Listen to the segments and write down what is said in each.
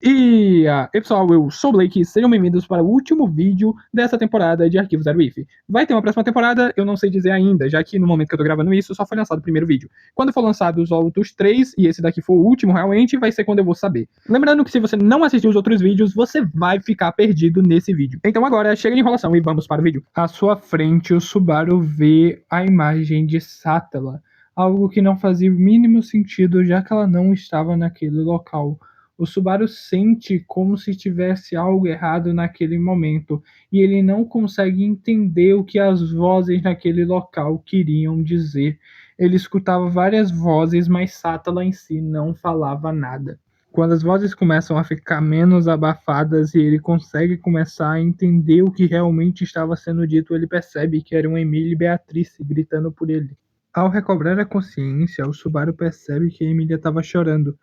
E pessoal, eu sou o Blake, sejam bem-vindos para o último vídeo dessa temporada de Arquivo Zero If. Vai ter uma próxima temporada, eu não sei dizer ainda, já que no momento que eu tô gravando isso, só foi lançado o primeiro vídeo. Quando for lançado os outros 3, e esse daqui for o último realmente, vai ser quando eu vou saber. Lembrando que se você não assistiu os outros vídeos, você vai ficar perdido nesse vídeo. Então agora, chega de enrolação e vamos para o vídeo. À sua frente, o Subaru vê a imagem de Satella, algo que não fazia o mínimo sentido, já que ela não estava naquele local. O Subaru sente como se tivesse algo errado naquele momento, e ele não consegue entender o que as vozes naquele local queriam dizer. Ele escutava várias vozes, mas Satella em si não falava nada. Quando as vozes começam a ficar menos abafadas e ele consegue começar a entender o que realmente estava sendo dito, ele percebe que eram Emília e Beatrice gritando por ele. Ao recobrar a consciência, o Subaru percebe que a Emília estava chorando.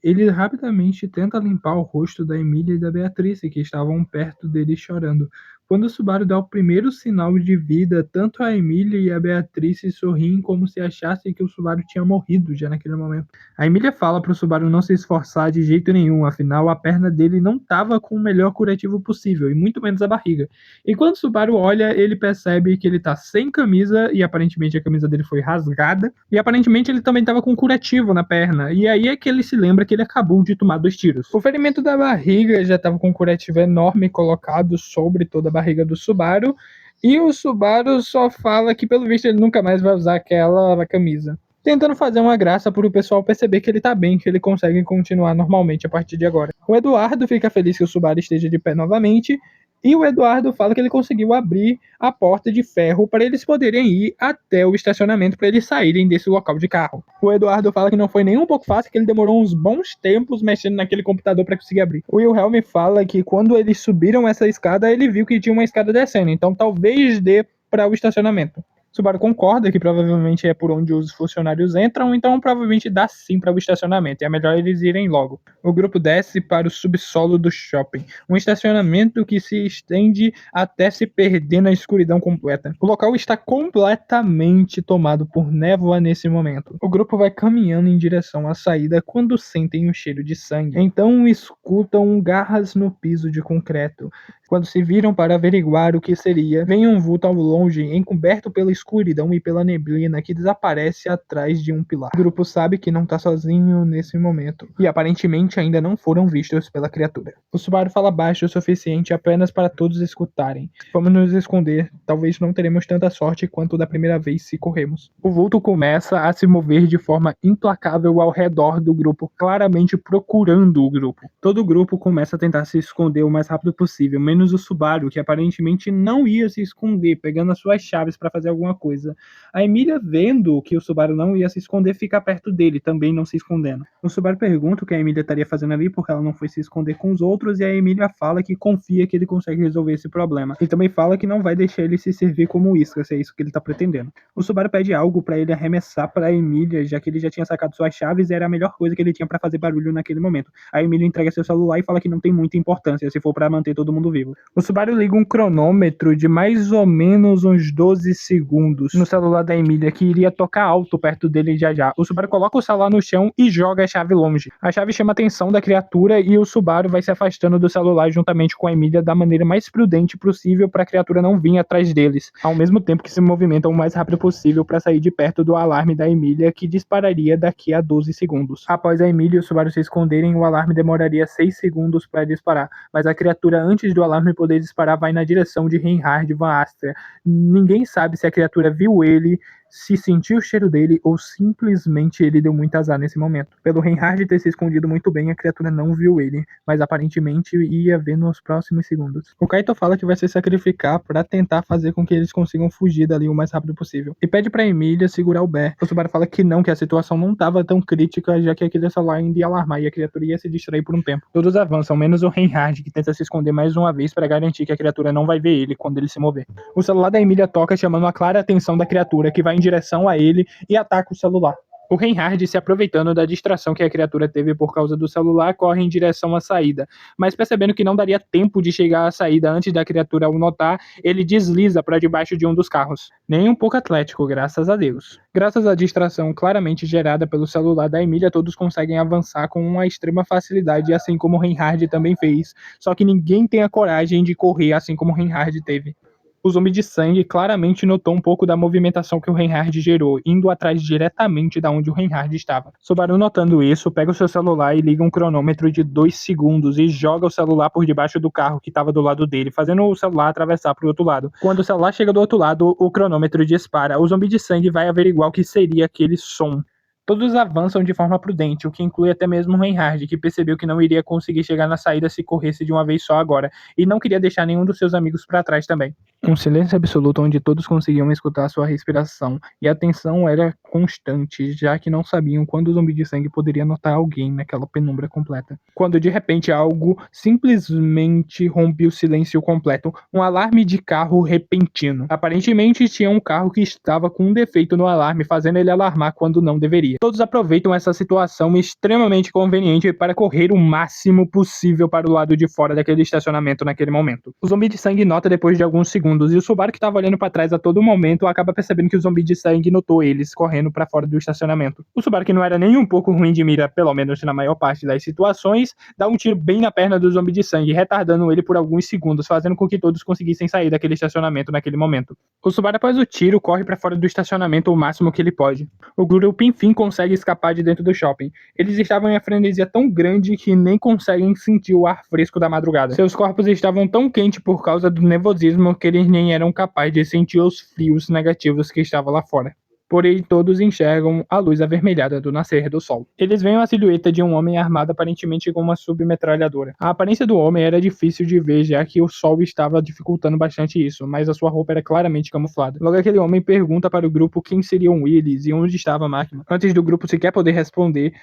Ele rapidamente tenta limpar o rosto da Emília e da Beatrice, que estavam perto dele chorando. Quando o Subaru dá o primeiro sinal de vida, tanto a Emília e a Beatrice sorriem como se achassem que o Subaru tinha morrido já naquele momento. A Emília fala para o Subaru não se esforçar de jeito nenhum, afinal a perna dele não estava com o melhor curativo possível, e muito menos a barriga. E quando o Subaru olha, ele percebe que ele está sem camisa, e aparentemente a camisa dele foi rasgada, e aparentemente ele também estava com curativo na perna, e aí é que ele se lembra que ele acabou de tomar 2 tiros. O ferimento da barriga já estava com um curativo enorme colocado sobre toda a barriga do Subaru, e o Subaru só fala que pelo visto ele nunca mais vai usar aquela camisa, tentando fazer uma graça para o pessoal perceber que ele tá bem, que ele consegue continuar normalmente a partir de agora. O Eduardo fica feliz que o Subaru esteja de pé novamente, e o Eduardo fala que ele conseguiu abrir a porta de ferro para eles poderem ir até o estacionamento para eles saírem desse local de carro. O Eduardo fala que não foi nem um pouco fácil, que ele demorou uns bons tempos mexendo naquele computador para conseguir abrir. O Wilhelm fala que quando eles subiram essa escada, ele viu que tinha uma escada descendo, então talvez dê para o estacionamento. Subaru concorda que provavelmente é por onde os funcionários entram, então provavelmente dá sim para o estacionamento, e é melhor eles irem logo. O grupo desce para o subsolo do shopping, um estacionamento que se estende até se perder na escuridão completa. O local está completamente tomado por névoa nesse momento. O grupo vai caminhando em direção à saída quando sentem um cheiro de sangue. Então escutam garras no piso de concreto. Quando se viram para averiguar o que seria, vem um vulto ao longe, encoberto pela escuridão e pela neblina, que desaparece atrás de um pilar. O grupo sabe que não está sozinho nesse momento, e aparentemente ainda não foram vistos pela criatura. O Subaru fala baixo o suficiente apenas para todos escutarem. Vamos nos esconder, talvez não teremos tanta sorte quanto da primeira vez se corremos. O vulto começa a se mover de forma implacável ao redor do grupo, claramente procurando o grupo. Todo o grupo começa a tentar se esconder o mais rápido possível, menos o Subaru, que aparentemente não ia se esconder, pegando as suas chaves para fazer alguma coisa. A Emília, vendo que o Subaru não ia se esconder, fica perto dele, também não se escondendo. O Subaru pergunta o que a Emília estaria fazendo ali, porque ela não foi se esconder com os outros, e a Emília fala que confia que ele consegue resolver esse problema. E também fala que não vai deixar ele se servir como isca, se é isso que ele tá pretendendo. O Subaru pede algo para ele arremessar para a Emília, já que ele já tinha sacado suas chaves e era a melhor coisa que ele tinha para fazer barulho naquele momento. A Emília entrega seu celular e fala que não tem muita importância, se for para manter todo mundo vivo. O Subaru liga um cronômetro de mais ou menos uns 12 segundos no celular da Emília, que iria tocar alto perto dele já já. O Subaru coloca o celular no chão e joga a chave longe. A chave chama a atenção da criatura e o Subaru vai se afastando do celular juntamente com a Emília da maneira mais prudente possível para a criatura não vir atrás deles, ao mesmo tempo que se movimentam o mais rápido possível para sair de perto do alarme da Emília, que dispararia daqui a 12 segundos. Após a Emília e o Subaru se esconderem, o alarme demoraria 6 segundos para disparar, mas a criatura, antes do alarme poder disparar, vai na direção de Reinhard Van Astra. Ninguém sabe se a criatura viu ele, se sentiu o cheiro dele ou simplesmente ele deu muito azar nesse momento. Pelo Reinhard ter se escondido muito bem, a criatura não viu ele, mas aparentemente ia ver nos próximos segundos. O Kaito fala que vai se sacrificar para tentar fazer com que eles consigam fugir dali o mais rápido possível, e pede para Emília segurar o Bear. O Subaru fala que não, que a situação não estava tão crítica, já que aquele celular ainda ia alarmar e a criatura ia se distrair por um tempo. Todos avançam, menos o Reinhard, que tenta se esconder mais uma vez para garantir que a criatura não vai ver ele quando ele se mover. O celular da Emília toca, chamando a clara atenção da criatura, que vai em direção a ele e ataca o celular. O Reinhard, se aproveitando da distração que a criatura teve por causa do celular, corre em direção à saída, mas percebendo que não daria tempo de chegar à saída antes da criatura o notar, ele desliza para debaixo de um dos carros. Nem um pouco atlético, graças a Deus. Graças à distração claramente gerada pelo celular da Emília, todos conseguem avançar com uma extrema facilidade, assim como o Reinhard também fez, só que ninguém tem a coragem de correr assim como o Reinhard teve. O zumbi de sangue claramente notou um pouco da movimentação que o Reinhard gerou, indo atrás diretamente da onde o Reinhard estava. Subaru, notando isso, pega o seu celular e liga um cronômetro de 2 segundos e joga o celular por debaixo do carro que estava do lado dele, fazendo o celular atravessar para o outro lado. Quando o celular chega do outro lado, o cronômetro dispara. O zumbi de sangue vai averiguar o que seria aquele som. Todos avançam de forma prudente, o que inclui até mesmo o Reinhard, que percebeu que não iria conseguir chegar na saída se corresse de uma vez só agora, e não queria deixar nenhum dos seus amigos para trás também. Um silêncio absoluto onde todos conseguiam escutar sua respiração, e a tensão era constante, já que não sabiam quando o zumbi de sangue poderia notar alguém naquela penumbra completa. Quando de repente algo simplesmente rompe o silêncio completo, um alarme de carro repentino. Aparentemente tinha um carro que estava com um defeito no alarme, fazendo ele alarmar quando não deveria. Todos aproveitam essa situação extremamente conveniente para correr o máximo possível para o lado de fora daquele estacionamento naquele momento. O zumbi de sangue nota depois de alguns segundos, e o Subaru, que estava olhando para trás a todo momento, acaba percebendo que o zumbi de sangue notou eles correndo para fora do estacionamento. O Subaru, que não era nem um pouco ruim de mira, pelo menos na maior parte das situações, dá um tiro bem na perna do zumbi de sangue, retardando ele por alguns segundos, fazendo com que todos conseguissem sair daquele estacionamento naquele momento. O Subaru, após o tiro, corre para fora do estacionamento o máximo que ele pode. O grupo, enfim, consegue escapar de dentro do shopping. Eles estavam em uma frenesia tão grande que nem conseguem sentir o ar fresco da madrugada. Seus corpos estavam tão quentes por causa do nervosismo que eles nem eram capazes de sentir os frios negativos que estavam lá fora. Porém, todos enxergam a luz avermelhada do nascer do sol. Eles veem a silhueta de um homem armado aparentemente com uma submetralhadora. A aparência do homem era difícil de ver, já que o sol estava dificultando bastante isso, mas a sua roupa era claramente camuflada. Logo, aquele homem pergunta para o grupo quem seriam eles e onde estava a máquina. Antes do grupo sequer poder responder,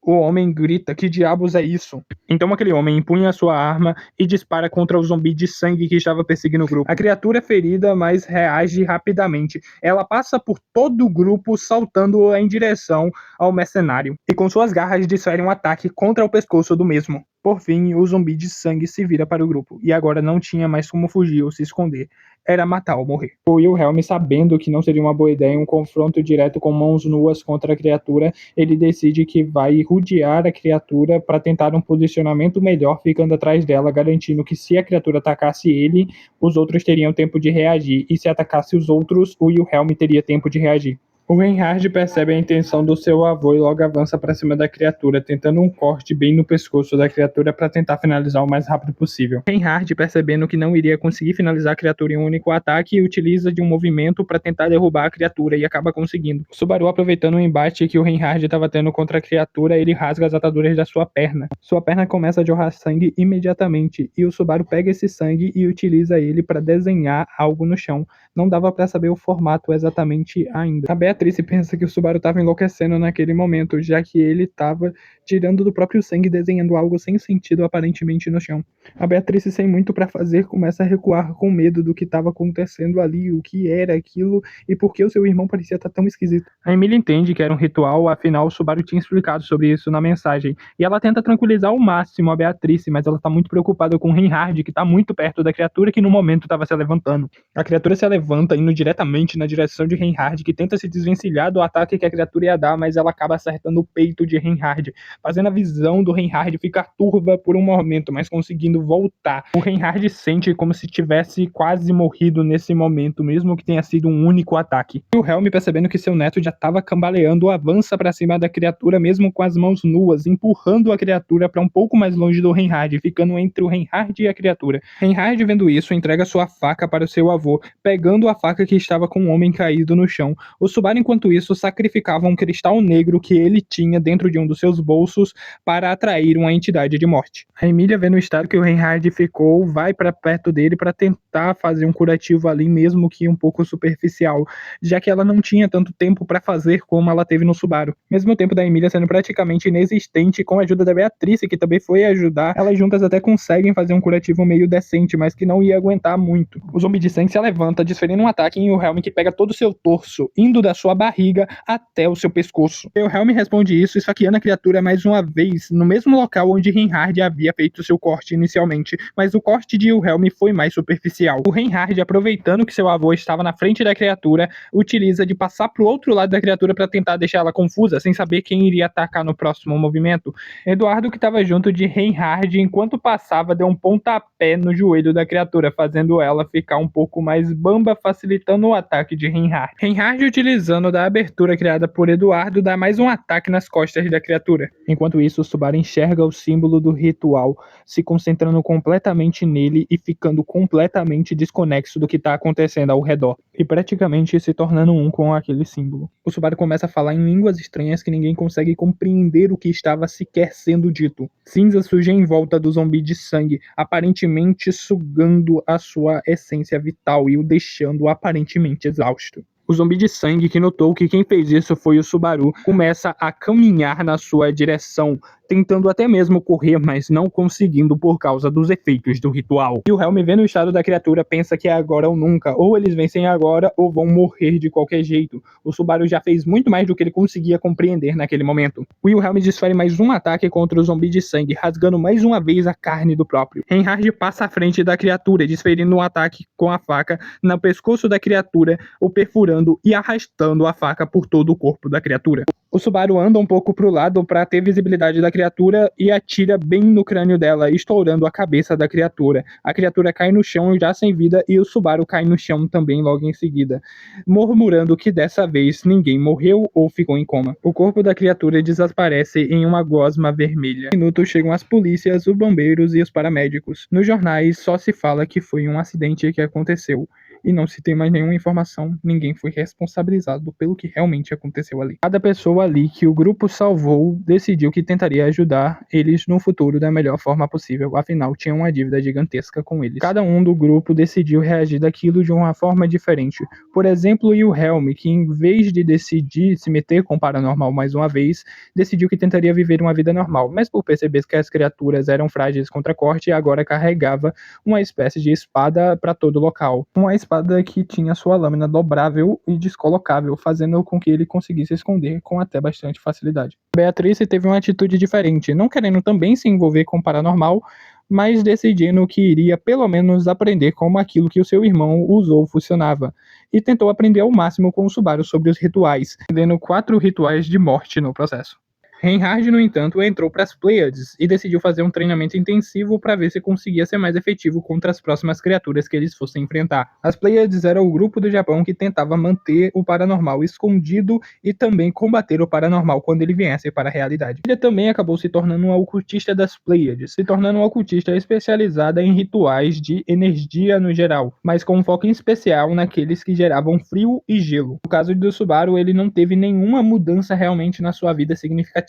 o homem grita: "Que diabos é isso?" Então aquele homem empunha sua arma e dispara contra o zumbi de sangue que estava perseguindo o grupo. A criatura é ferida, mas reage rapidamente. Ela passa por todo o grupo, saltando em direção ao mercenário, e com suas garras desfere um ataque contra o pescoço do mesmo. Por fim, o zumbi de sangue se vira para o grupo, e agora não tinha mais como fugir ou se esconder. Era matar ou morrer. O Wilhelm, sabendo que não seria uma boa ideia um confronto direto com mãos nuas contra a criatura, ele decide que vai rodear a criatura para tentar um posicionamento melhor, ficando atrás dela, garantindo que se a criatura atacasse ele, os outros teriam tempo de reagir, e se atacasse os outros, o Wilhelm teria tempo de reagir. O Reinhard percebe a intenção do seu avô e logo avança para cima da criatura, tentando um corte bem no pescoço da criatura para tentar finalizar o mais rápido possível. Reinhard, percebendo que não iria conseguir finalizar a criatura em um único ataque, utiliza de um movimento para tentar derrubar a criatura e acaba conseguindo. Subaru, aproveitando o embate que o Reinhard estava tendo contra a criatura, ele rasga as ataduras da sua perna. Sua perna começa a jorrar sangue imediatamente, e o Subaru pega esse sangue e utiliza ele para desenhar algo no chão. Não dava para saber o formato exatamente ainda. A Beatriz pensa que o Subaru estava enlouquecendo naquele momento, já que ele estava tirando do próprio sangue e desenhando algo sem sentido aparentemente no chão. A Beatriz, sem muito para fazer, começa a recuar com medo do que estava acontecendo ali, o que era aquilo e por que o seu irmão parecia estar tão esquisito. A Emília entende que era um ritual, afinal o Subaru tinha explicado sobre isso na mensagem, e ela tenta tranquilizar ao máximo a Beatriz, mas ela está muito preocupada com o Reinhard, que está muito perto da criatura que no momento estava se levantando. A criatura se levanta, indo diretamente na direção de Reinhard, que tenta se desvencilhar do ataque que a criatura ia dar, mas ela acaba acertando o peito de Reinhard, fazendo a visão do Reinhard ficar turva por um momento, mas conseguindo voltar. O Reinhard sente como se tivesse quase morrido nesse momento, mesmo que tenha sido um único ataque. E o Helm, percebendo que seu neto já estava cambaleando, avança para cima da criatura, mesmo com as mãos nuas, empurrando a criatura para um pouco mais longe do Reinhard, ficando entre o Reinhard e a criatura. Reinhard, vendo isso, entrega sua faca para o seu avô, pegando a faca que estava com o homem caído no chão. O Subaru, enquanto isso, sacrificava um cristal negro que ele tinha dentro de um dos seus bolsos para atrair uma entidade de morte. A Emília, vendo o estado que o Reinhard ficou, vai para perto dele para tentar fazer um curativo ali, mesmo que um pouco superficial, já que ela não tinha tanto tempo para fazer como ela teve no Subaru. Mesmo o tempo da Emília sendo praticamente inexistente, com a ajuda da Beatriz, que também foi ajudar, elas juntas até conseguem fazer um curativo meio decente, mas que não ia aguentar muito. O zumbi de sangue se levanta, desferindo um ataque em Wilhelm, que pega todo o seu torso, indo da sua sua barriga até o seu pescoço. O Helm responde isso, esfaqueando a criatura mais uma vez, no mesmo local onde Reinhard havia feito seu corte inicialmente, mas o corte de Wilhelm foi mais superficial. O Reinhard, aproveitando que seu avô estava na frente da criatura, utiliza de passar pro outro lado da criatura para tentar deixá-la confusa, sem saber quem iria atacar no próximo movimento. Eduardo, que estava junto de Reinhard, enquanto passava, deu um pontapé no joelho da criatura, fazendo ela ficar um pouco mais bamba, facilitando o ataque de Reinhard. Reinhard, utilizando da abertura criada por Eduardo, dá mais um ataque nas costas da criatura. Enquanto isso, o Subaru enxerga o símbolo do ritual, se concentrando completamente nele e ficando completamente desconexo do que está acontecendo ao redor, e praticamente se tornando um com aquele símbolo. O Subaru começa a falar em línguas estranhas que ninguém consegue compreender o que estava sequer sendo dito. Cinza surge em volta do zumbi de sangue, aparentemente sugando a sua essência vital e o deixando aparentemente exausto. O zumbi de sangue, que notou que quem fez isso foi o Subaru, começa a caminhar na sua direção, tentando até mesmo correr, mas não conseguindo por causa dos efeitos do ritual. E o Helm, vendo o estado da criatura, pensa que é agora ou nunca, ou eles vencem agora ou vão morrer de qualquer jeito. O Subaru já fez muito mais do que ele conseguia compreender naquele momento. O Wilhelm desfere mais um ataque contra o zumbi de sangue, rasgando mais uma vez a carne do próprio. Reinhard passa à frente da criatura, desferindo um ataque com a faca no pescoço da criatura, o perfurando e arrastando a faca por todo o corpo da criatura. O Subaru anda um pouco pro lado para ter visibilidade da criatura e atira bem no crânio dela, estourando a cabeça da criatura. A criatura cai no chão já sem vida e o Subaru cai no chão também logo em seguida, murmurando que dessa vez ninguém morreu ou ficou em coma. O corpo da criatura desaparece em uma gosma vermelha. Em minutos chegam as polícias, os bombeiros e os paramédicos. Nos jornais só se fala que foi um acidente que aconteceu. E não se tem mais nenhuma informação, ninguém foi responsabilizado pelo que realmente aconteceu ali. Cada pessoa ali que o grupo salvou decidiu que tentaria ajudar eles no futuro da melhor forma possível, afinal tinha uma dívida gigantesca com eles. Cada um do grupo decidiu reagir daquilo de uma forma diferente. Por exemplo, o Helm, que em vez de decidir se meter com o paranormal mais uma vez, decidiu que tentaria viver uma vida normal, mas por perceber que as criaturas eram frágeis contra a corte, agora carregava uma espécie de espada para todo local. Uma espada que tinha sua lâmina dobrável e descolocável, fazendo com que ele conseguisse esconder com até bastante facilidade. Beatrice teve uma atitude diferente, não querendo também se envolver com o paranormal, mas decidindo que iria pelo menos aprender como aquilo que o seu irmão usou funcionava, e tentou aprender ao máximo com o Subaru sobre os rituais, aprendendo 4 rituais de morte no processo. Reinhard, no entanto, entrou para as Pleiades e decidiu fazer um treinamento intensivo para ver se conseguia ser mais efetivo contra as próximas criaturas que eles fossem enfrentar. As Pleiades era o grupo do Japão que tentava manter o paranormal escondido e também combater o paranormal quando ele viesse para a realidade. Ele também acabou se tornando um ocultista das Pleiades, se tornando um ocultista especializada em rituais de energia no geral, mas com um foco em especial naqueles que geravam frio e gelo. No caso do Subaru, ele não teve nenhuma mudança realmente na sua vida significativa.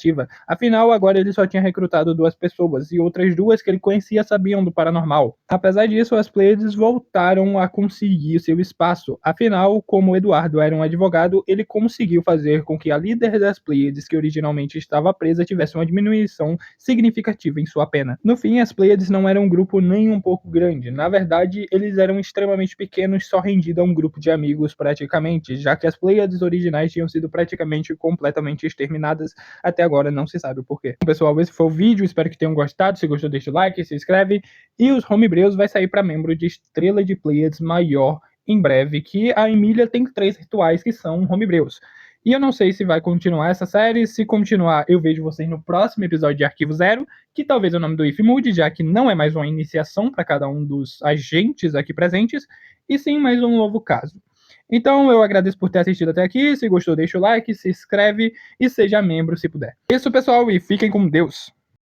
Afinal, agora ele só tinha recrutado 2 pessoas, e outras 2 que ele conhecia sabiam do paranormal. Apesar disso, as Pleiades voltaram a conseguir seu espaço. Afinal, como Eduardo era um advogado, ele conseguiu fazer com que a líder das Pleiades, que originalmente estava presa, tivesse uma diminuição significativa em sua pena. No fim, as Pleiades não eram um grupo nem um pouco grande. Na verdade, eles eram extremamente pequenos, só rendido a um grupo de amigos praticamente, já que as Pleiades originais tinham sido praticamente completamente exterminadas. Até agora não se sabe o porquê. Bom, pessoal, esse foi o vídeo, espero que tenham gostado. Se gostou, deixa o like, se inscreve. E os Homebrews vai sair para membro de Estrela de Pleiades maior em breve, que a Emília tem 3 rituais que são Homebrews. E eu não sei se vai continuar essa série. Se continuar, eu vejo vocês no próximo episódio de Arquivo Zero, que talvez o nome do IF mude, já que não é mais uma iniciação para cada um dos agentes aqui presentes, e sim mais um novo caso. Então eu agradeço por ter assistido até aqui. Se gostou, deixa o like, se inscreve e seja membro se puder. É isso, pessoal, e fiquem com Deus!